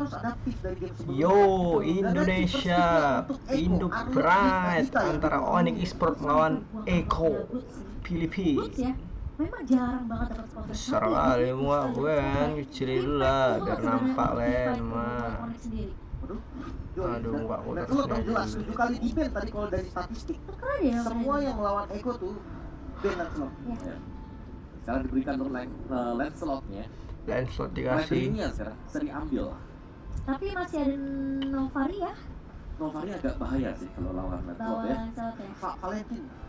harus adaptif dari game sebelumnya. Yo, Indonesia, Indo Pride antara Onyx Esport melawan Eko Filipina. Ya, memang jarang banget dapat sponsor. Besar kali muak gue kan, kecilin dulu lah biar nampak len mah. Aduh, enggak gue terus dong jelas 7 kali di ban tadi kalau dari statistik. Keren ya. Semua yang melawan Eko tuh ban Lancelot. Ya. Sekarang diberikan untuk Lancelotnya. Lancelot dikasih. Ini sekarang sering ambil. Tapi masih ada Novari ya. Novari agak bahaya sih kalau lawan Lancelot ya.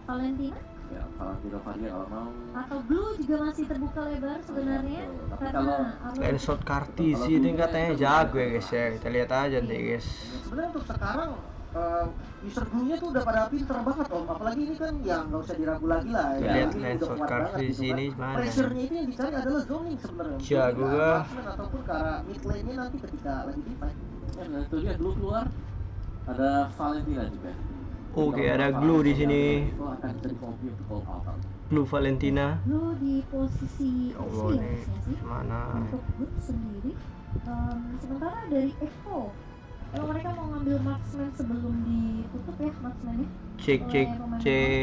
Valentina. Ya, Valentina Novari kalau mau. Atau Blue juga masih terbuka lebar sebenarnya. Tapi kalau Lancelot Kartisi itu katanya jago ya guys ya. Kita lihat aja deh guys. Sebenarnya untuk sekarang user Blue-nya tuh udah pada pinter banget om, apalagi ini kan ya nggak usah diragu lagi lah ya. Lihat Lancelot Kartisi ini mana? Pressure-nya ini yang dicari adalah zoning sebenarnya. Jago gua. Ataupun ke arah mid lane-nya nanti ketika lagi di fight. ya, itu dia Blue keluar. Ada Valentina juga. Oke, ada Glue di sini. Itu akan jadi kompi untuk Paul Alton. Blue Valentina. Blue di posisi Allah SC ya nih, harusnya sih. mana? Untuk Blue sendiri. Sementara dari Eko, kalau mereka mau ngambil marksman sebelum ditutup ya marksmannya. Cek.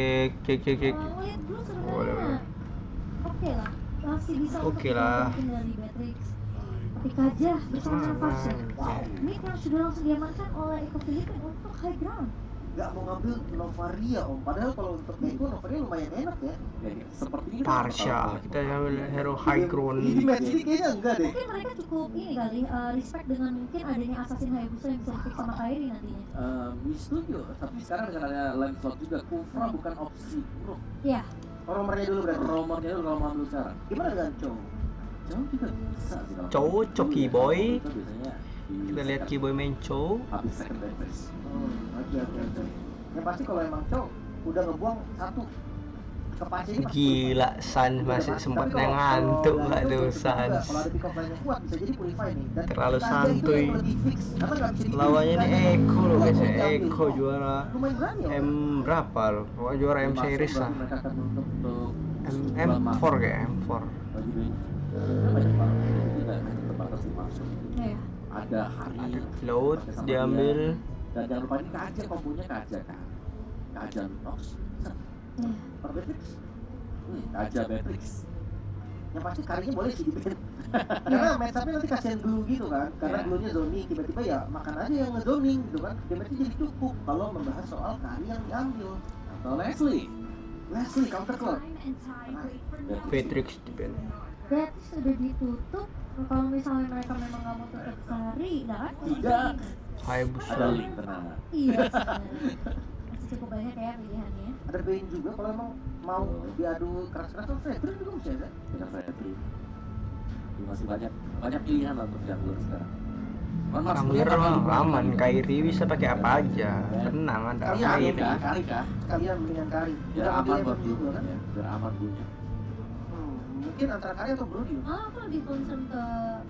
Ngeliat Blue sebenarnya oke lah, masih bisa Oke untuk lah. mungkin dari Matrix. Tapi Kajah bersama Navasha. Mid yang sudah langsung diamankan oleh Eko Filipina untuk high ground. Nggak mau ngambil Novaria om, padahal kalau untuk Eko Novaria lumayan enak ya. Ya, seperti ini. Parsha, kita ambil hero high ground. Di match ini kayaknya enggak deh. Mungkin mereka cukup ini kali respect dengan mungkin adanya Assassin Hayabusa yang bisa di-pick sama Kairi nantinya. Setuju, tapi sekarang dengan ada Lancelot juga, Kufra bukan opsi buruk. Ya, Rumornya dulu berarti. Rumornya itu kalau mau ambil sekarang. Gimana dengan Chow? Jauh juga bisa sih. kalau- Chow, Choki Boy. Itu biasanya di Kita lihat Kiboy main Chow. habis second base. Oke. Yang pasti kalau emang Chow udah ngebuang satu ke Pace ini pasti Gila, Sans masih sempat ngantuk nggak tuh Sans. Kalau ada pick up line yang kuat bisa jadi purify nih. Dan Terlalu Kaja itu santuy. yang lebih fix. Karena nggak bisa dipilih. Lawannya ini Kaja Eko loh guys ya. diambil. Eko juara Lumayan berani ya. M berapa loh? Pokoknya juara M series lah. Mereka akan menutup untuk M4 kayak M4. bagi duit. Banyak banget. Jadi nggak hanya terbatas di masuk. ya. Ada hari. Ada float diambil. Dan jangan lupa ini Kaja, kombonya Kaja kan. Kaja Lunox. Per Matrix. Kaja Matrix. Yang pasti karinya boleh sih dibikin. Karena match up-nya nanti kasihan glue gitu kan. Karena glue-nya zoning, tiba-tiba ya makan aja yang nge-zoning gitu kan. Damage-nya jadi cukup kalau membahas soal kari yang diambil. Atau Leslie. Counter club. Patrix di pen. Berarti sudah ditutup. Kalau misalnya mereka memang nggak mau tutup Kari, nah kan? Tidak. Ada Hayabusa. link tenang. Iya. Masih cukup banyak ya pilihannya. Ada Bane juga kalau emang mau diadu keras-keras tuh Fredrin juga bisa ya. Dengan Fredri. Jadi masih banyak pilihan lah untuk jungler sekarang. Jungler mah aman, Kairi bisa pakai apa aja. Tenang ada Kali Kairi. Kari kah? Sekalian mendingan kari. Biar Udah ambil aman buat Evan juga kan. ya, biar aman dulunya. Mungkin antara kari atau Brody. Aku lebih concern ke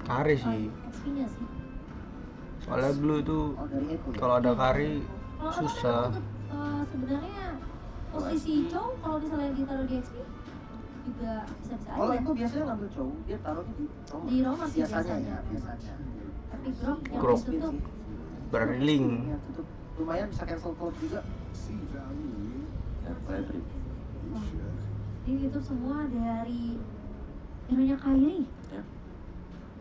Kari sih. XP-nya sih. Soalnya Blue tuh Oh dari Eko ya. kalau ada Kari Kalau susah. untuk sebenarnya posisi Chow kalau misalnya ditaruh di XP juga bisa-bisa Kalau aja. Eko biasanya ngambil cowok, dia taruhnya di Roma. Di Roma sih biasanya. Biasanya. Tapi drop yang Drop. ditutup. Berlink. Ya, tutup. Lumayan bisa cancel code juga. Dan Fredri. Jadi itu semua dari hero-nya Kairi. Ya.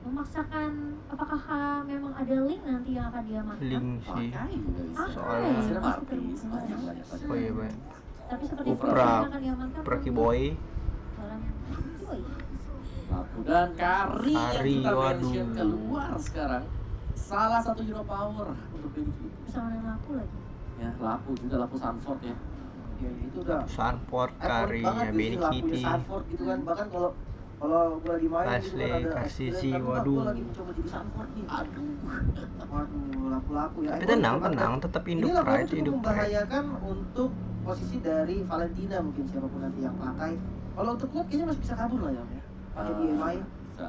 Memaksakan apakah memang ada link nanti yang akan diamankan? Link sih. Pakai juga bisa. Soalnya- Masih ada Martis, banyak banyak. Oh iya banyak. Tapi seperti Upra. yang akan diamankan Perky Boy. Orang Boy. Lapu dan Kari yang Kari, kita waduh. mention keluar sekarang. Salah satu hero power untuk Benji. Bersama dengan aku lagi. Ya, Lapu juga Lapu Sanford ya. Ya itu udah Sunport, iconic Karinya banget Benny sih lakunya Kitty. Sanford gitu kan. Bahkan kalau gua lagi main gitu Asli, kan ada kasih experience sih, kan, waduh. gua lagi mencoba jadi Sanford nih. Waduh, laku-laku ya. Tapi Iconic tenang, banget. tenang, tetap Ini Indo lakunya Pride, cukup Indo Pride. membahayakan untuk posisi dari Valentina mungkin siapapun nanti yang pakai. Kalau untuk klub kayaknya masih bisa kabur lah ya. Pakai DMI. Bisa.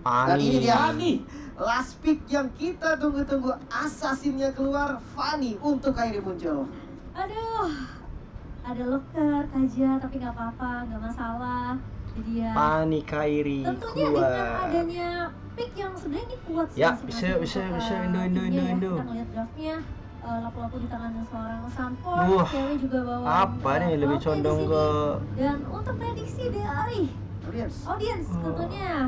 Dan ini Pani. dia Fanny, last pick yang kita tunggu-tunggu, assassinnya keluar, Fanny untuk Kairi muncul. Aduh. Ada locker, Kaja, tapi nggak apa-apa, nggak masalah. Jadi ya Pani Kairi tentunya dengan keluar. adanya pick yang sebenarnya ini kuat sih Ya, masing-masing bisa, untuk, bisa, Indo. timnya ya. Kita ngeliat draftnya lapu-lapu di tangan seorang Sanford, Wah, cewek juga bawa apa nih lebih condong ke dan untuk prediksi dari audience Oh. tentunya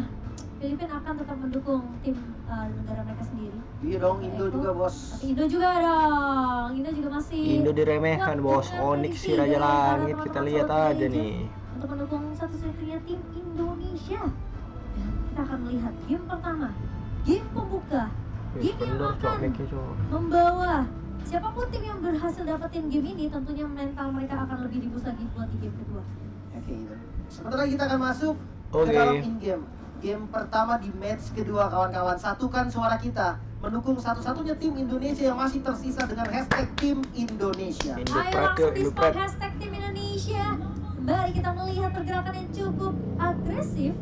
Filipina akan tetap mendukung tim negara mereka sendiri. Iya dong, Indo juga bos. Tapi Indo juga dong, Indo juga masih Indo diremehkan bos. Onyx si Raja Langit, kita lihat aja nih. untuk mendukung satu-satunya tim Indonesia. Dan kita akan melihat game pertama, game pembuka, game yang Bener cok, akan make cok. membawa siapapun tim yang berhasil dapetin game ini, tentunya mental mereka akan lebih diboost lagi buat di game kedua. Oke, sebentar lagi kita akan masuk Oke. ke dalam in-game. Game pertama di match kedua kawan-kawan. Satukan suara kita mendukung satu-satunya tim Indonesia yang masih tersisa dengan hashtag Tim Indonesia. Indo Ayo Pride yuk, langsung di Indo spot Pride. hashtag tim Indonesia. Kembali kita melihat pergerakan yang cukup agresif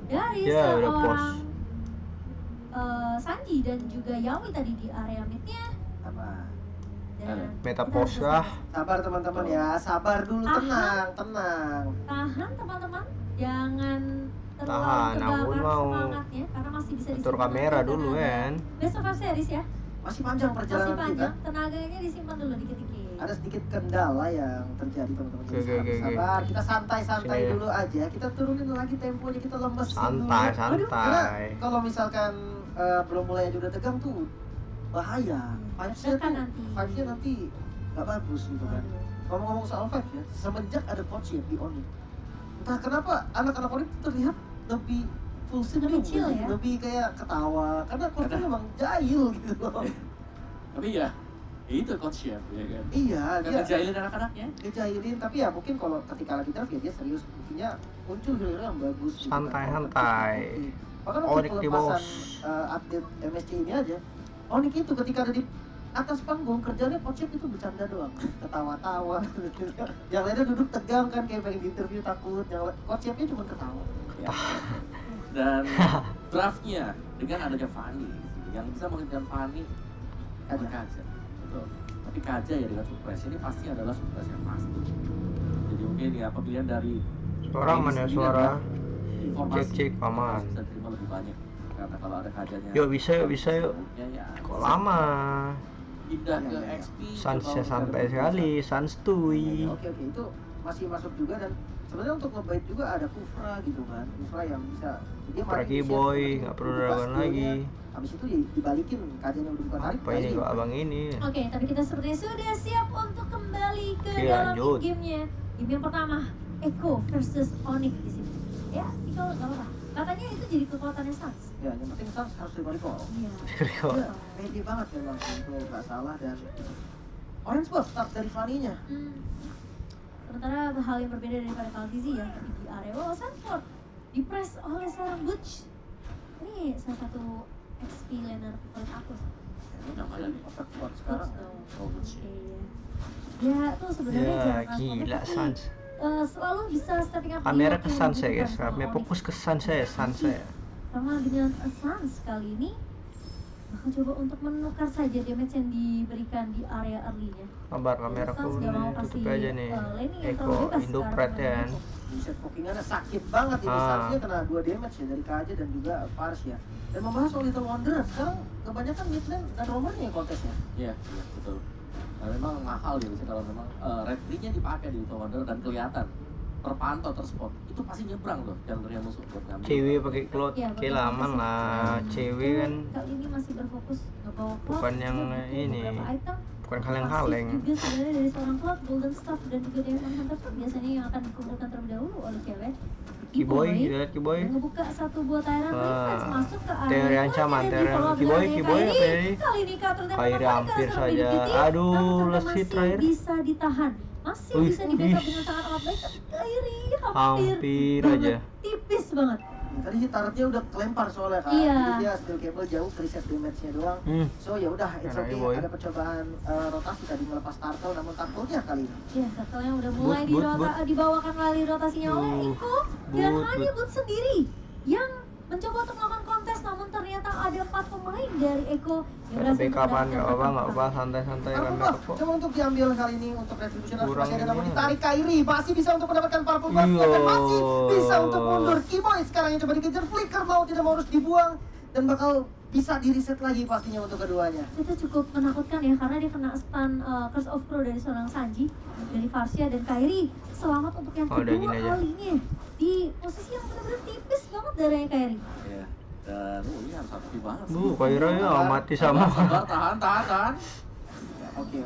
dari Ya, udah seorang Sanji dan juga Yawi tadi di area midnya. Apa? Dan Meta kita pos harus lah. Sabar teman-teman ya, sabar dulu, tenang, tenang. tahan teman-teman, jangan terlalu Tahan, aku terbakar mau semangatnya karena masih bisa atur disimpan kamera nanti dulu akan ada kan. Best of five series ya, Masih panjang masih perjalanan kita. panjang, tenaganya disimpan dulu dikit-dikit. Ada sedikit kendala yang terjadi teman-teman. Oke, oke, oke. Sabar, kita santai-santai Sini ya. dulu aja. Kita turunin lagi temponya, kita lemesin dulu. Santai, Aduh, karena santai. kalau misalkan belum mulai aja udah tegang tuh bahaya. Vibes-nya Tekan tuh, nanti. vibes-nya nanti nggak bagus gitu kan. Waduh. Ngomong-ngomong soal vibes ya, semenjak ada coach ya di Onyx, entah kenapa anak-anak Onyx terlihat lebih full senyum, Lebih chill ya? lebih kayak ketawa, karena coachnya Karena- memang jahil gitu loh. Tapi ya itu coach ya, ya kan. Iya, Karena dia jahilin anak-anaknya. ngejahilin, tapi ya mungkin kalau ketika lagi draft ya dia serius, buktinya muncul hero yang bagus gitu kan. Santai-santai. Bahkan Onyx waktu di pelepasan bos. update MSC ini aja, Onyx itu ketika ada di atas panggung kerjanya coach itu bercanda doang, ketawa-tawa. Yang lainnya duduk tegang kan kayak pengen di interview takut, yang coach cuma ketawa. Ya. Dan draftnya dengan adanya Fanny yang bisa menghentikan Fanny Kaja. Kaja. Betul. Tapi Kaja ya dengan surprise ini pasti adalah surprise yang pasti. Jadi mungkin ya pemilihan dari Suara mana sendiri suara? adalah informasi Cek aman. bisa terima lebih banyak karena kalau ada Kajanya Yuk bisa yuk, bisa yuk. ya, Kok lama? pindah ke Ya. XP Sansnya coba santai mencari sekali, sans tui. Oke itu masih masuk juga, dan sebenarnya untuk ngebait juga ada Kufra gitu kan, Kufra yang bisa dia Pergi boy, nggak perlu raguan lagi. habis itu dibalikin kajanya udah bukan tarik Apa ini kok abang ini? Oke, tapi kita sepertinya sudah siap untuk kembali ke Oke, dalam lanjut. gamenya. Game yang pertama, Echo versus Onyx di sini. Ya, Echo nggak apa-apa. Katanya itu jadi kekuatannya Sans. ya, yang penting Sans harus terima recall. Iya. Recall. Dia pede banget memang untuk nggak salah, dan Orange buff start dari Fanny-nya. Sementara hal yang berbeda daripada Kaltizi ya, tapi di area bawah Sanford dipress oleh seorang Butch. Ini salah satu XP laner favorit aku. Nama lagi. Otak kuat sekarang. Oh, Butch. Oke, ya. Ya, tuh sebenarnya Ya jarang gila tapi, sans. selalu bisa stepping up Kamera di ke waktu sans yang ya guys, dibutuhkan kami sama fokus ke sans saya, sans saya. Sama dengan Sans kali ini bakal coba untuk menukar saja damage yang diberikan di area early-nya. Kabar kameraku Sans gak mau kasih tutup aja nih. laning yang Eko terlalu bebas Indo ke arah Pride ya kan. Buset, pokingannya sakit banget ini. Ah. Sansnya kena 2 damage ya dari KJ dan juga Pars ya. Dan membahas soal Little Wonder, sekarang kebanyakan mid lane dan Roman yang kontesnya. Iya, betul. Nah, memang mahal ya biasanya kalau memang red ring-nya dipakai di Little Wonder dan kelihatan terpantau terspot itu pasti nyebrang loh jalur yang musuh buat ngambil. Cewek pakai cloth, Ya, oke betul. aman lah. Cewek kan kali ini masih berfokus ngebawa cloud, bukan yang juga butuh ini, beberapa item. bukan Pasif kaleng-kaleng. juga sebenarnya dari seorang cloud, golden staff dan juga diamond hunter Sword biasanya yang akan dikumpulkan terlebih dahulu oleh cewek. Kiboy, lihat Kiboy. yang ngebuka satu buah Tyrant Defense masuk ke area Teori ancaman, Kiboy, Kiboy apa ini? kali ini counter tembak Kairi mereka hampir seperti saja. begitu. Aduh, Namun lesit masih terakhir. bisa ditahan, masih Wih, bisa di backup ih. dengan sangat amat baik, tapi Kairi hampir Hampir banget, aja. tipis banget. Ya, tadi si turretnya udah kelempar soalnya kan. Iya. Jadi dia skill cable jauh ke reset damage-nya doang. So ya udah, it's Enak okay. ya, boy. Ada percobaan rotasi tadi melepas turtle, namun turtle-nya kali ini. Ya, turtle yang udah mulai Boot. dibawakan melalui rotasinya oleh Eko dan Boot. hanya Boot sendiri yang mencoba untuk melakukan kontes, namun ternyata ada 4 pemain dari Eko yang Ada berhasil backupan, mendapatkan nggak apa-apa, nggak tempat. apa-apa, santai-santai Purple kan buff kok. coba untuk diambil kali ini untuk retribution harus Kurang masih ada, namun ini. ditarik Kairi masih bisa untuk mendapatkan purple buff Iya. dan masih bisa untuk mundur. Kiboy sekarang yang coba dikejar, flicker mau tidak mau harus dibuang, dan bakal bisa di reset lagi pastinya untuk keduanya. Itu cukup menakutkan ya, karena dia kena stun Curse of Crow dari seorang Sanji, dari Farsia, dan Kairi selamat untuk yang Udah kedua gini aja. kalinya di posisi yang benar-benar tipis banget darahnya Kairi. Iya. Dan ini harus hati banget sih. Kaira ya mati sama. Sabar, tahan. Oke.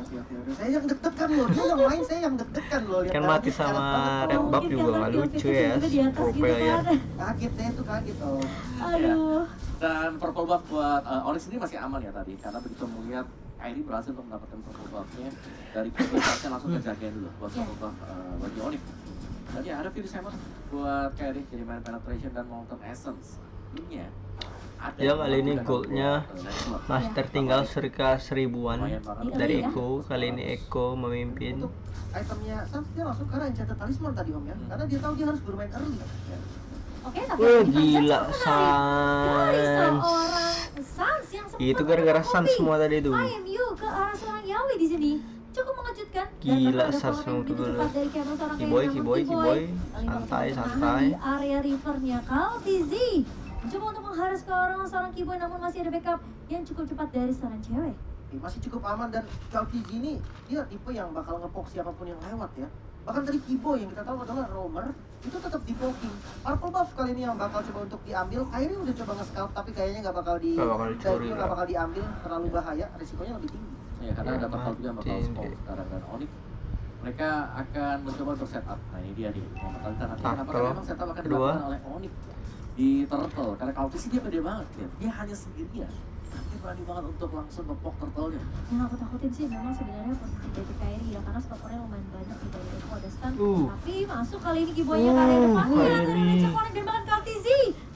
Saya yang deg-degan loh, dia yang main saya yang deg-degan loh. Lihat Kan darahnya mati seret sama banget, Red oh. Buff juga nggak lucu ya, Juga di atas pro gitu player. kan. Kaget saya tuh kaget oh. Aduh. Dan purple buff buat Onyx ini masih aman ya tadi, karena begitu melihat Kairi berhasil untuk mendapatkan purple buff-nya dari kebebasannya langsung kejagain dulu buat purple buff bagi Onyx. Tadi ada Fierce Hammer buat Kairi, jadi main penetration dan Molten Essence. Ini ya. Ya kali ini goldnya masih tertinggal circa 1000-an dari Echo. Kali ini Echo memimpin. Untuk itemnya Sans dia langsung karena Enchanted Talisman tadi om ya, karena dia tahu dia harus bermain early. Oke, tapi Wah yang gila dari Sans. seorang Sans yang sempat Itu gara-gara Sans mengikuti semua tadi tuh. IMU ke arah seorang Yawi di sini. Cukup mengejutkan. Gila, Dan Sans yang begitu betul-betul. cepat dari camera seorang Kiboy, Kairi, namun Kiboy. kali Santai, ini santai. di area rivernya Kaltiz. Mencoba untuk mengharas ke seorang Kiboy, namun masih ada backup yang cukup cepat dari seorang cewek. Masih cukup aman dan Kaltiz ini dia tipe yang bakal ngepok siapapun yang lewat ya. Bahkan dari Kiboy yang kita tahu adalah roamer itu tetap dipoking. Purple buff kali ini yang bakal coba untuk diambil. Kairi udah coba nge-scout tapi kayaknya nggak bakal dicuri, nggak bakal diambil, terlalu bahaya, risikonya lebih tinggi. Ya, karena ada bakal juga bakal Mati. spawn sekarang dan Onyx. Mereka akan mencoba untuk setup. Nah ini dia nih, yang bakal kita nanti apakah Turtle. memang setup akan Kedua. dilakukan oleh Onyx di Turtle. Karena kalau sih dia pede banget ya, dia hanya sendirian. Dia berani banget untuk langsung ngepok Turtle-nya. Yang aku takutin sih memang sebenarnya posisi dari Kairi ya, karena stoppernya lumayan banyak di dari Echo ada stun. Tapi masuk kali ini Kiboynya ke area depannya Kairi. dari Nature Connect dan bahkan Kaltiz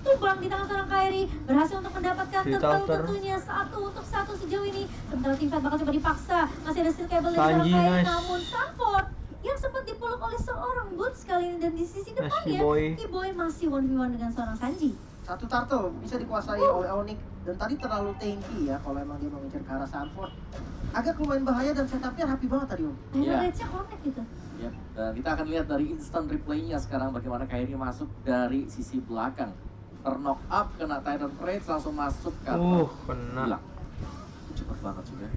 tumbang di tangan seorang Kairi, berhasil untuk mendapatkan Si turtle Turtle. tentunya 1-1 sejauh ini. Sementara tim fight bakal coba dipaksa, masih ada steel cable dari seorang Sanji, Kairi, nice. namun Sanford yang sempat dipeluk oleh seorang Boots kali ini, dan di sisi Nice, depannya Kiboy. Kiboy masih 1v1 dengan seorang Sanji. Satu turtle bisa dikuasai oleh Onyx dan tadi terlalu tanky ya kalau emang dia mau ngejar ke arah Sanford. Agak lumayan bahaya dan setupnya rapi banget tadi om. Akhirnya Iya. Rednya connect gitu. Ya, dan kita akan lihat dari instant replaynya sekarang bagaimana Kairi masuk dari sisi belakang. Terknock up, kena Titan Rage, langsung masuk ke Kena. hilang. Cepet banget juga.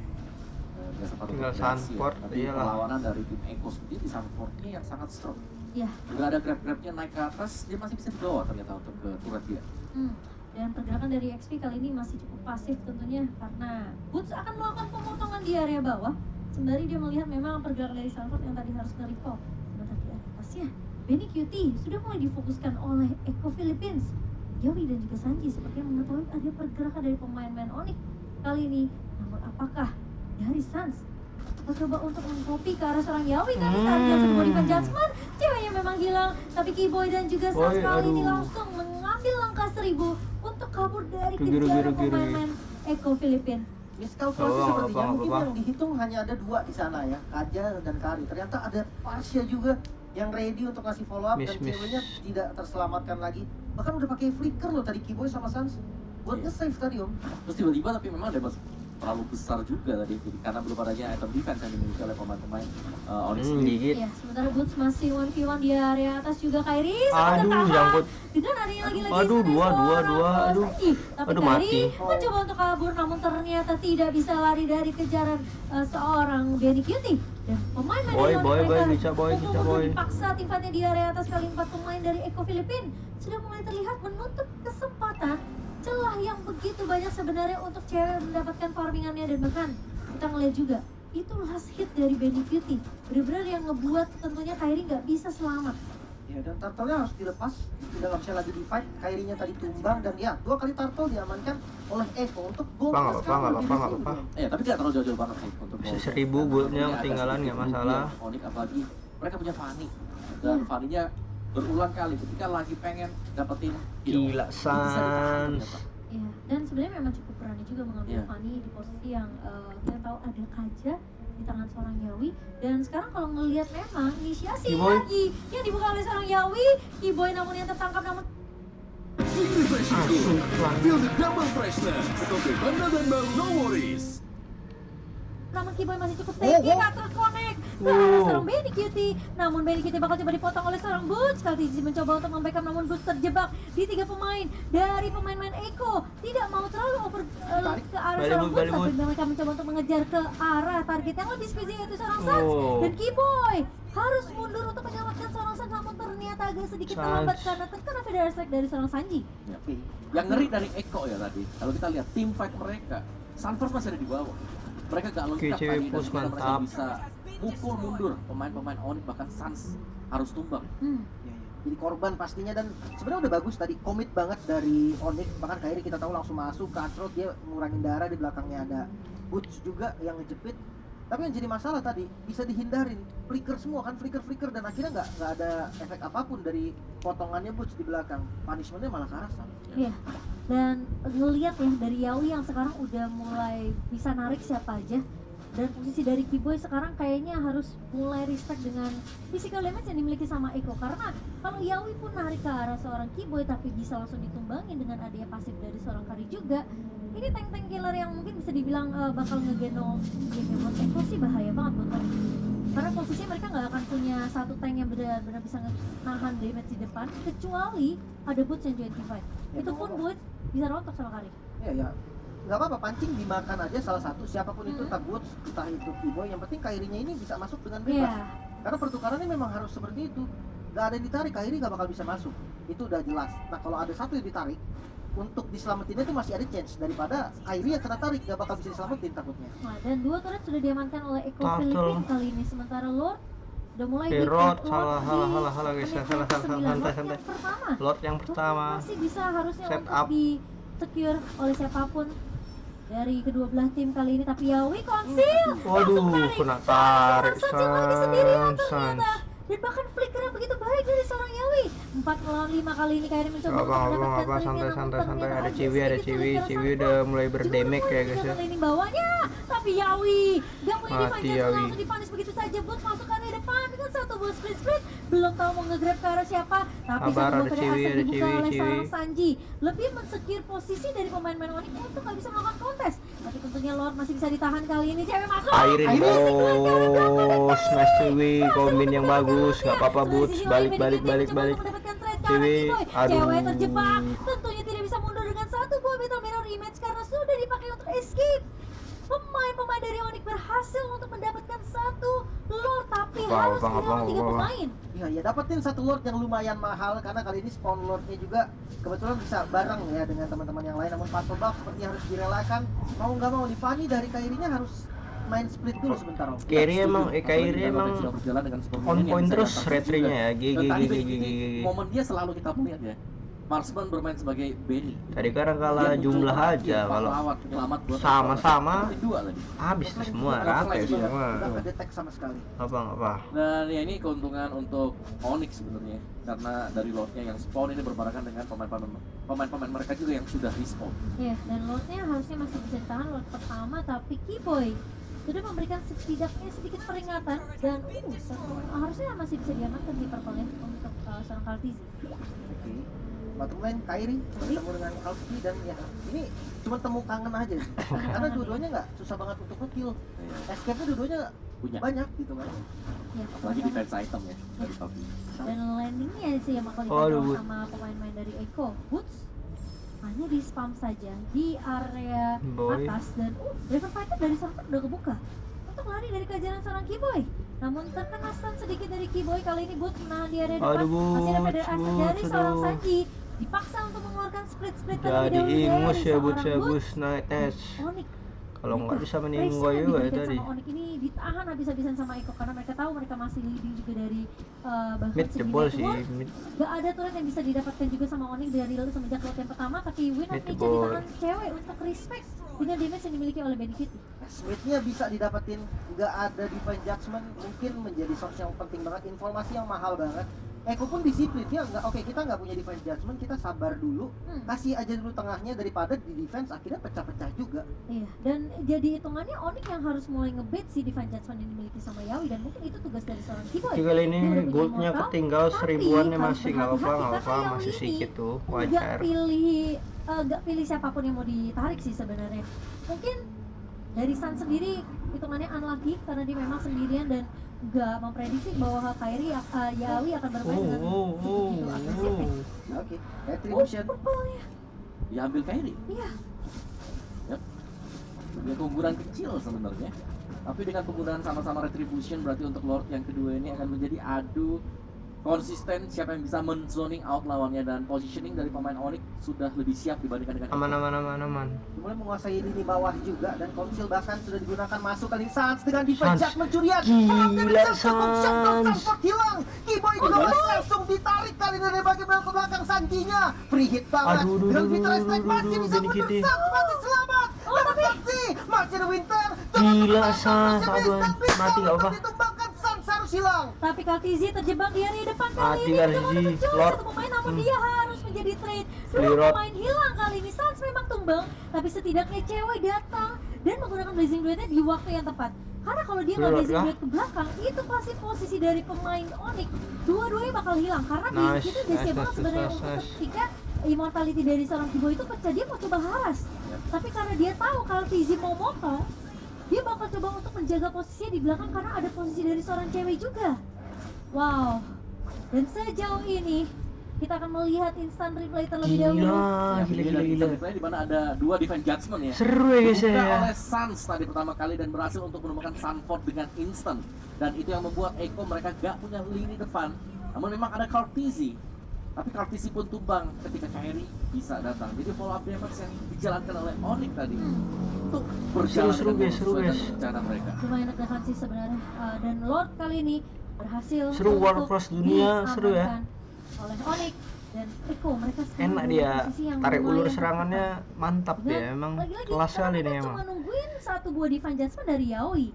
Dia sempat Tinggal untuk bereaksi Sanford, Tapi iyalah. perlawanan dari tim Echo sendiri, Sanfordnya yang sangat strong. Ya. Juga ada grab-grabnya naik ke atas, dia masih bisa dibawa ternyata untuk ke turret dia. Dan pergerakan dari XP kali ini masih cukup pasif tentunya, karena Boots akan melakukan pemotongan di area bawah sembari dia melihat memang pergerakan dari Sanford yang tadi harus nge-recall. Sementara di atasnya Benny Cutie sudah mulai difokuskan oleh Echo Philippines. Yawi dan juga Sanji sepertinya mengetahui ada pergerakan dari pemain-pemain Onyx kali ini. Namun apakah dari Sans mencoba untuk mengkopi ke arah seorang Yawi tadi saat dia sebuah defense judgment, ceweknya memang hilang, tapi Kiboy dan juga Sans Boy, kali ini aduh. langsung mengambil langkah 1000 untuk kabur dari Giru, kejaran giru, giru. pemain-pemain Echo Philippine. Miskalkulasi Oh, sepertinya apa, mungkin apa. yang dihitung hanya ada 2 di sana ya, Kaja dan Kari. Ternyata ada Pasha juga yang ready untuk ngasih follow up dan Miss. ceweknya tidak terselamatkan lagi. Bahkan udah pakai flicker loh tadi Kiboy sama Sans buat Iya. nge-save tadi om. Terus tiba-tiba tapi memang damage terlalu besar juga tadi karena belum adanya item defense yang dimiliki oleh pemain-pemain Onyx sendiri. Gigit. Ya, sementara Boots masih 1v1 di area atas juga Kairi Aduh, tertahan jangkut. dengan adanya lagi-lagi Aduh, serangan dua, seorang aduh. Sanji. Tapi Aduh, Kairi mati. mencoba untuk kabur namun ternyata tidak bisa lari dari kejaran seorang Benny Cutie. Dan pemain-pemain Boy, dari boy, Onyx boy, mereka bisa boy, bisa untuk boy. dipaksa tim fightnya di area atas kali 4 pemain dari Echo Philippine sudah mulai terlihat menutup kesempatan celah yang begitu banyak sebenarnya untuk cewek mendapatkan farmingannya. Dan bahkan kita ngeliat juga itu last hit dari Benny Cutie benar-benar yang ngebuat tentunya Kairi nggak bisa selamat. Ya dan turtle-nya harus dilepas, tidak bisa lagi di fight. Kairinya tadi tumbang dan ya 2 kali turtle diamankan oleh Echo untuk gold. Nggak plus apa-apa, cover nggak di apa-apa, sini, nggak apa-apa. Bro. Tapi tidak terlalu jauh-jauh banget sih untuk Bisa gold. 1000 goldnya Agak ketinggalan, sedikit nggak masalah. kerugian Onyx apalagi mereka punya Fanny dan Fanny-nya berulang kali ketika lagi pengen dapetin kill. Gila, Ini bisa ditahan Sans. ternyata. Iya, dan sebenarnya memang cukup berani juga mengambil Iya. Fanny di posisi yang kita tahu ada Kaja di tangan seorang Yawi. Dan sekarang kalau ngelihat memang inisiasi Kiboy. lagi yang dibuka oleh seorang Yawi, Kiboy namun yang tertangkap namun Refreshing Cool. Feel the double freshness. Kopi Banda dan Bang No Worries. namun Kiboy masih cukup tinggi, gak terconnect ke arah seorang Benny Cutie. Namun Benny Cutie bakal coba dipotong oleh seorang Boots. Kaltizi mencoba untuk membackup, namun Boots terjebak di 3 pemain dari pemain-pemain Echo. Tidak mau terlalu over ke arah seorang Boots, tapi mereka mencoba untuk mengejar ke arah target yang lebih spesifik, yaitu seorang Suns. Dan Kiboy harus mundur untuk menyelamatkan seorang Suns, namun ternyata agak sedikit terlambat karena terkena Federal Strike dari seorang Sanji. Ya. Yang ngeri dari Echo ya tadi, kalau kita lihat tim fight mereka, Sunfirst masih ada di bawah. Mereka gak lengkap Oke, tadi, dan push, juga mereka mantap. bisa mukul mundur pemain-pemain Onyx, bahkan Suns harus tumbang. Jadi korban pastinya, dan sebenarnya udah bagus tadi, komit banget dari Onyx. Bahkan Kairi kita tahu langsung masuk ke Cutthroat, dia ngurangin darah, di belakangnya ada Boots juga yang ngejepit. Tapi yang jadi masalah tadi bisa dihindarin, flicker semua kan, flicker dan akhirnya nggak ada efek apapun dari potongannya Boots di belakang. Punishmentnya malah ke arah Sun. Iya. Dan ngelihat ya dari Yawi yang sekarang udah mulai bisa narik siapa aja, dan posisi dari Kiboy sekarang kayaknya harus mulai respect dengan physical damage yang dimiliki sama Echo. Karena kalau Yawi pun narik ke arah seorang Kiboy tapi bisa langsung ditumbangin dengan adanya pasif dari seorang Kari juga, ini tank-tank killer yang mungkin bisa dibilang bakal ngegendong game buat Echo sih bahaya banget buat mereka. Karena posisinya mereka nggak akan punya satu tank yang benar-benar bisa nahan damage di depan, kecuali ada Boots yang join team fight. Ya, Itu pun Boots bisa rontok sama Kari. Ya nggak apa-apa, pancing dimakan aja salah satu, siapapun itu, entah Boots, entah itu Kiboy, yang penting Kairinya ini bisa masuk dengan bebas. Iya. Karena pertukarannya memang harus seperti itu. Gak ada yang ditarik, Kairi gak bakal bisa masuk. Itu udah jelas. Nah kalau ada satu yang ditarik, untuk diselamatinnya itu masih ada chance daripada Kairi yang kena tarik, gak bakal bisa diselamatin takutnya. Nah, dan 2 turret sudah diamankan oleh Echo Turtle. Philippine kali ini, sementara Lord udah mulai Lord, di salah guys, menit salah, 29. santai. Yang pertama, Lord yang pertama. masih bisa harusnya Set untuk up. di secure oleh siapapun dari kedua belah tim kali ini, tapi Yawi conceal. Waduh, kena tarik Sans yang lagi sendirian Sans. ternyata. Dan bahkan flicker yang begitu baik dari seorang Yawi. 4 melawan 5 kali ini Kairi mencoba untuk mendapatkan Apa, triknya, namun santai. ternyata Ada agak Ciwi sedikit sulit Ciwi karena udah mulai berdamage ya guys ya. ini bawahnya, tapi Yawi gak punya Mati defense, Yawi. langsung dipanis begitu saja. Boots masuk ke area depan dengan satu ball split, belum tahu mau nge-grab ke arah siapa, tapi Sabar, satu ada ball Ciwi, PDS ada dibuka oleh Ciwi. seorang Sanji, lebih men-secure posisi dari pemain-pemain Onyx untuk gak bisa melakukan kontes. Tapi tentunya Lord masih bisa ditahan kali ini, cewek masuk. Airin bos, nice Ciwi, kombin yang bagus, nggak apa-apa Boots, balik. Ciwi, aduh. Cewek terjebak, tentunya tidak bisa mundur dengan satu buah metal mirror image karena sudah dipakai untuk escape. Pemain-pemain dari Onyx berhasil untuk mendapatkan satu Lord, tapi harus kehilangan 3 pemain. Ya dapetin satu Lord yang lumayan mahal, karena kali ini spawn Lordnya juga kebetulan bisa bareng ya dengan teman-teman yang lain. Namun Pato Buff seperti harus direlakan, mau nggak mau Livani dari Kairinya harus main split dulu sebentar. Kairi emang Sudah berjalan dengan sebuah on yang point bisa terus datang retrinya juga. ya, Dan tadi gigi. ini momen dia selalu kita melihat ya, Marksman bermain sebagai Benny. Tadi karena Dia kalah muncul jumlah terakhir, aja, kalau pahlawan penyelamat buat sama-sama dua lagi. habis tuh semua rata ya semua. Udah nggak detect sama sekali. Apa Dan ya ini keuntungan untuk Onyx sebenarnya, karena dari Lordnya yang spawn ini berbarengan dengan pemain-pemain mereka juga yang sudah respawn. Ya, dan Lordnya harusnya masih bisa ditahan Lord pertama, tapi Kiboy sudah memberikan setidaknya sedikit peringatan dan harusnya masih bisa diamankan di purple untuk seorang Kaltizi. Oke. Bottom lane Kairi bertemu dengan Kalki, dan ya ini cuma temu kangen aja. Karena dua-duanya nggak susah banget untuk nge-kill. Escape-nya dua-duanya Punya, banyak gitu kan. Ya, apalagi defense item ya dari Kalki. dan landingnya sih yang bakal Waduh, dipegang Boots. sama pemain-pemain dari Echo. Boots hanya di spam saja di area Boy. atas, dan River Fighter dari Surfer udah kebuka untuk lari dari kejaran seorang Kiboy. Namun terkena stun sedikit dari Kiboy, kali ini Boots menahan di area depan. Aduh, Masih ada Boots, Feather Axe dari seorang aduh. Sanji, dipaksa untuk mengeluarkan split jadi terlebih ingus ya dahulu Boots dari ya seorang Boots nice. Onyx. Kalau nggak bisa mending Pressure gua yang juga ya diberikan tadi. sama Onyx ini ditahan habis-habisan sama Echo karena mereka tahu mereka masih leading juga dari bahkan Mid segi jebol sih, network. mid. Gak ada turret yang bisa didapatkan juga sama Onyx dari semenjak lot yang pertama, tapi win of Mid nature jebol. ditahan cewek untuk respect dengan damage yang dimiliki oleh Benny Cutie. Smith-nya bisa didapetin, nggak ada divine judgment, mungkin menjadi source yang penting banget, informasi yang mahal banget. Eko pun disiplin, dia nggak, oke kita nggak punya divine judgment, kita sabar dulu, kasih aja dulu tengahnya daripada di defense akhirnya pecah-pecah juga. Iya, dan jadi hitungannya Onyx yang harus mulai ngebait si divine judgment yang dimiliki sama Yawi, dan mungkin itu tugas dari seorang Kiboy. Jadi kali ini Dia udah punya goldnya immortal, ketinggal tapi seribuannya harus masih nggak apa-apa, berhati-hati karena masih Yawi sedikit tuh ini wajar. nggak pilih siapapun yang mau ditarik sih sebenarnya. Mungkin Dari Sun sendiri hitungannya unlucky karena dia memang sendirian dan nggak memprediksi bahwa Kairi Yawi akan bermain dengan begitu agresifnya. Oke, Retribution. Purple-nya. Diambil Kairi. Iya. Yap. Dia keunggulan kecil sebenarnya. Tapi dengan penggunaan sama-sama Retribution berarti untuk Lord yang kedua ini akan menjadi adu konsisten siapa yang bisa men-zoning out lawannya, dan positioning dari pemain Onyx sudah lebih siap dibandingkan dengan Aman. Mulai menguasai lini bawah juga, dan konsil bahkan sudah digunakan masuk kali Sans dengan defense Sans. Jack mencurian. Gila, Sans. Sanford hilang. Kiboy juga langsung ditarik kali dari bagian belakang Sanjinya. Free hit banget. Aduh, Grand Winter Strike masih bisa Benny Kitty. menang, masih selamat. Dapat aksi. Masih ada Winter. Gila, Sans. Aduh, mati gak apa. Ditumbangkan, Sans harus hilang. Tapi Kaltizi terjebak di area depan kali Mati ini. kan Dia mau si mencoba Lord. satu pemain namun dia harus menjadi trade. Dua Lirot. pemain hilang kali ini. Sans memang tumbang, tapi setidaknya cewek datang dan menggunakan Blazing Blade-nya di waktu yang tepat. Karena kalau dia nggak Lirot Blazing kah? Blade ke belakang, itu pasti posisi dari pemain Onyx dua-duanya bakal hilang. Karena Nice, itu udah siap nice, banget sebenarnya nice, untuk nice. ketika immortality dari seorang Kiboy itu pecah, dia mau coba haras. Tapi karena dia tahu kalau Tizi mau motong, dia bakal coba untuk menjaga posisinya di belakang karena ada posisi dari seorang cewek juga. Wow. Dan sejauh ini kita akan melihat instant replay terlebih dahulu. Gila. di mana ada dua defense judgment ya. Seru ya guys Dibuka ya. oleh Sans tadi pertama kali dan berhasil untuk menemukan Sanford dengan instant, dan itu yang membuat Eko mereka gak punya lini depan. Namun memang ada Kaltizi, tapi Kaltizi pun tumbang ketika Kairi bisa datang. Jadi follow up damage yang dijalankan oleh Onyx tadi untuk berjalan Seru, dengan seru, sesuai guys. dengan rencana mereka. Lumayan deg-degan sih sebenarnya. Dan Lord kali ini berhasil Seru, untuk Warcross dunia, seru ya. diamankan oleh Onyx dan Eko. Mereka sekarang Enak berada di dia, posisi yang tarik ulur lumayan serangannya tertekan. mantap Dan ya, emang lagi-lagi kelas sekarang kali kita nih cuma emang. nungguin satu buah divine judgment dari Yaoi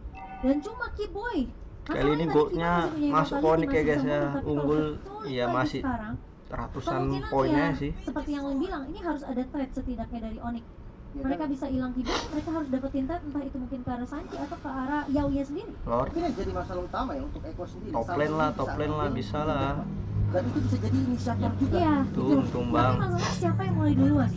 dan cuma Kiboy. Kali ini goldnya masuk Onyx ya guys ya, unggul ya masih sekarang, ratusan kemungkinan poinnya ya, sih. seperti yang Lin bilang, ini harus ada trade setidaknya dari Onyx. Ya, Mereka bisa hilang Kiboy, mereka harus dapetin trade entah itu mungkin ke arah Sanji atau ke arah Yaoi sendiri. Lord, Tapi ini jadi masalah utama ya untuk Eko sendiri. top lane lah, top lane lah, bisa lah. Dan itu bisa jadi inisiator juga. Iya, Tuh, betul. tumbang. Tapi masalahnya siapa yang mulai duluan?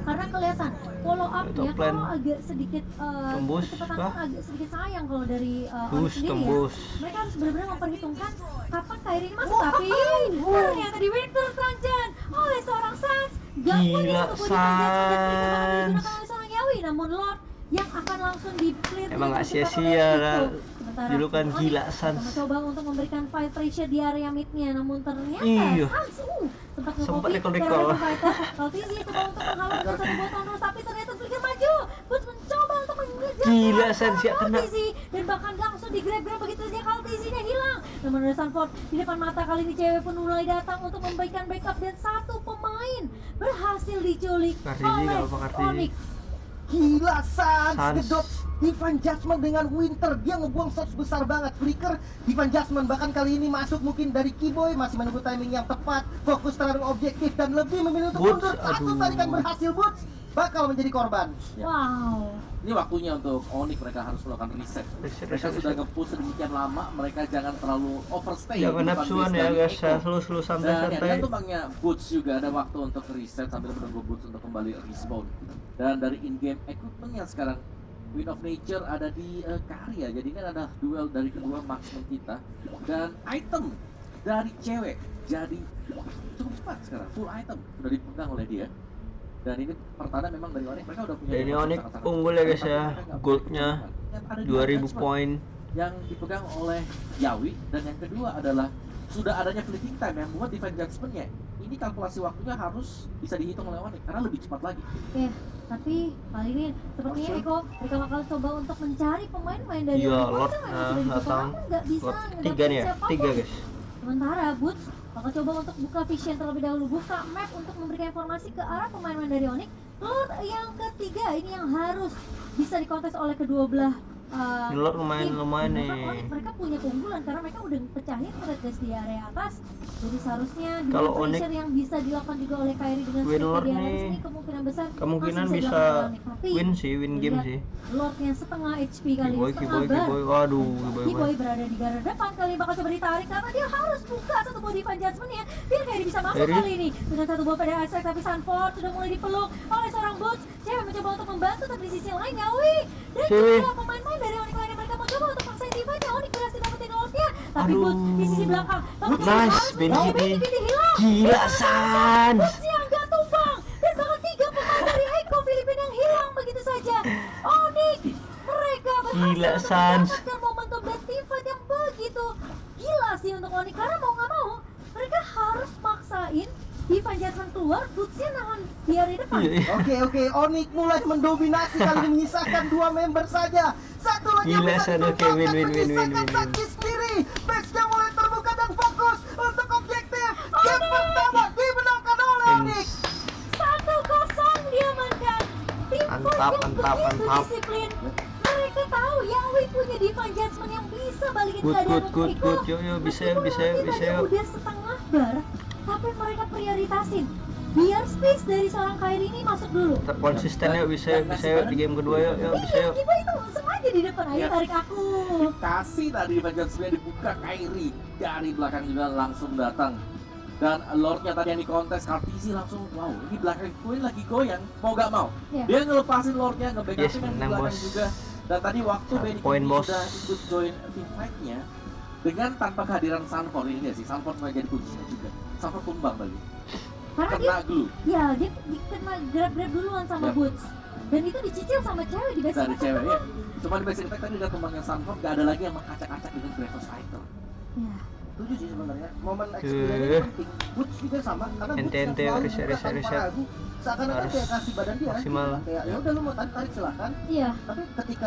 Karena kelihatan follow up-nya Top lane. kalau agak sedikit Tembus, kecepatan kah? pun agak sedikit sayang kalau dari Onyx Bus, sendiri tembus. ya. Mereka harus benar-benar memperhitungkan kapan Kairi ini masuk, tapi ternyata di Winter Tranjan oleh seorang Sans. Gak punya Gila, satu body transaction dan mereka bakal Sans. digunakan oleh seorang Yawi. Namun Lord yang akan langsung di-clear Emang dengan gak cepat sia-sia oleh lah. Eko. Sementara Julukan Onyx gila Sans. mencoba untuk memberikan fight pressure di area mid-nya, namun ternyata Iya. Sans sempat Sempat nge-copy recall. Terror Fighter. Kaltizi coba untuk menghalau dengan satu buah tono, tapi ternyata Flicker maju. Boots mencoba untuk mengejar Gila, Sans ya kena. Kaltizi dan bahkan langsung di-grab begitu saja Kaltizinya hilang. Namun ada Sanford di depan mata kali ini cewek pun mulai datang untuk memberikan backup dan satu pemain berhasil diculik Kartizi, oleh nggak apa Kartizi. Onyx. Gila, Sans Sans. ngedot Divine Judgment dengan Winter. Dia ngebuang shots besar banget. Flicker, Divine Judgment bahkan kali ini masuk mungkin dari Kiboy, masih menunggu timing yang tepat, fokus terhadap objektif dan lebih memilih untuk Boots, mundur. Satu aduh. tarikan berhasil, Boots bakal menjadi korban. Ya. Wow. Ini waktunya untuk Onyx, mereka harus melakukan reset. Mereka sudah nge-push sedemikian lama, mereka jangan terlalu overstay. Jangan di depan nafsuan base ya dari guys, Eko. slow Dan ya, santai-santai. dengan tumbangnya Boots juga ada waktu untuk reset sambil menunggu Boots untuk kembali respawn. Dan dari in-game equipment yang sekarang Queen of Nature ada di Karya, jadi ini ada duel dari kedua marksman kita. Dan item dari cewek jadi cukup cepat sekarang, full item sudah dipegang oleh dia. Dan ini pertanda memang dari Onyx, mereka udah punya Dan ini defense Onyx sangat-sangat unggul ya guys tapi ya, mereka nggak goldnya punya dan ada 2000 judgment poin. yang dipegang oleh Yawi, dan yang kedua adalah sudah adanya fleeting time yang membuat defense judgment-nya ini kalkulasi waktunya harus bisa dihitung oleh Onyx karena lebih cepat lagi. Oke, tapi kali ini sepertinya Eko mereka bakal coba untuk mencari pemain-pemain dari Iya, Onyx. Lord, Memang sudah dibuka, datang. namun nggak bisa Lord ngedapetin 3 nih ya, siapapun. 3 guys. Sementara Boots bakal coba untuk buka vision terlebih dahulu, buka map untuk memberikan informasi ke arah pemain-pemain dari Onyx. Lord yang ketiga ini yang harus bisa dikontes oleh kedua belah Lord lumayan nih. Mereka punya keunggulan karena mereka udah pecahin Red Race di area atas. Jadi seharusnya Kalau pressure yang bisa dilakukan juga oleh Kairi dengan Lord di area nih, sini kemungkinan besar kemungkinan masih bisa dilakukan Onyx. Tapi win game sih. Lord yang setengah HP kali Kiboy, setengah bar. waduh, Kiboy berada di garda depan kali bakal coba ditarik karena dia harus buka satu body fan judgment-nya biar Kairi bisa masuk Kairi. kali ini dengan satu buah pada aspek, tapi Sanford sudah mulai dipeluk oleh seorang Boots. Cewek mencoba untuk membantu, tapi di sisi lain Yawi dan Cewek. juga pemain-pemain dari Onyx lainnya mereka mencoba untuk paksain divanya. Onyx berhasil dapetin Lordnya, tapi Aduh. Boots di sisi belakang bakal coba Nice, harus Benji membawa nih. Benji hilang. Gila, Sans. Boots yang gak tumbang dan bahkan 3 pemain dari Echo Filipina yang hilang begitu saja. Onyx mereka Gila, berhasil Sans. mendapatkan momentum dan team fight yang begitu gila sih untuk Onyx karena mau nggak mau mereka harus maksain Divine Judgment keluar, Bootsnya nahan di area depan. Iya. Oke, Onyx mulai mendominasi kali ini, menyisakan 2 member saja. Satu lagi yang Gila, bisa San. Oke, ditumbangkan, win. menyisakan Saki sendiri. Match-nya mulai terbuka dan fokus untuk objektif. Game pertama dimenangkan oleh Onyx. 1-0 diamankan. Tim fight Mantap, yang mantap, begitu mantap. disiplin. Mereka tahu Yawi punya Divine Judgment yang bisa balikin Good, keadaan good, untuk good, Iko. good. Yuk, bisa yuk. Udah setengah bar, tapi mereka prioritasin biar space dari seorang Kairi ini masuk dulu. Tetap konsisten yuk, bisa yuk di game kedua yuk, bisa Iya, yuk. Kiba itu sengaja di depan, ayo Iya. tarik aku. Kasih tadi Vengeance Blade dibuka Kairi dari belakang juga langsung datang. Dan Lordnya tadi yang di kontes Kartisi langsung wow, ini belakang Queen lagi goyang mau gak mau. Iya. Dia ngelepasin Lordnya, nge-backupin Yes, yang di menang, belakang bos. juga. Dan tadi waktu Satu Benny poin, King bos. sudah ikut join team fight-nya dengan tanpa kehadiran Sanford ini sih, Sanford menjadi kuncinya juga. Sanford tumbang tadi. Karena dia, Kena glue ya dia kena grab duluan sama Yap. Boots. Dan itu dicicil sama cewek di basic dari attack. cewek ya. Cuma di basic attack tadi ada tumbangnya Sanford, gak ada lagi yang mengacak-acak dengan Gravel Cycle. Ya. Setuju sih sebenarnya. Momen experience penting. Boots juga sama karena Boots yang Ente, selalu reset, buka reset, tanpa reset. ragu. Seakan-akan Harus kayak kasih badan dia. maksimal. Kayak ya udah lu mau tarik silakan. Iya. Tapi ketika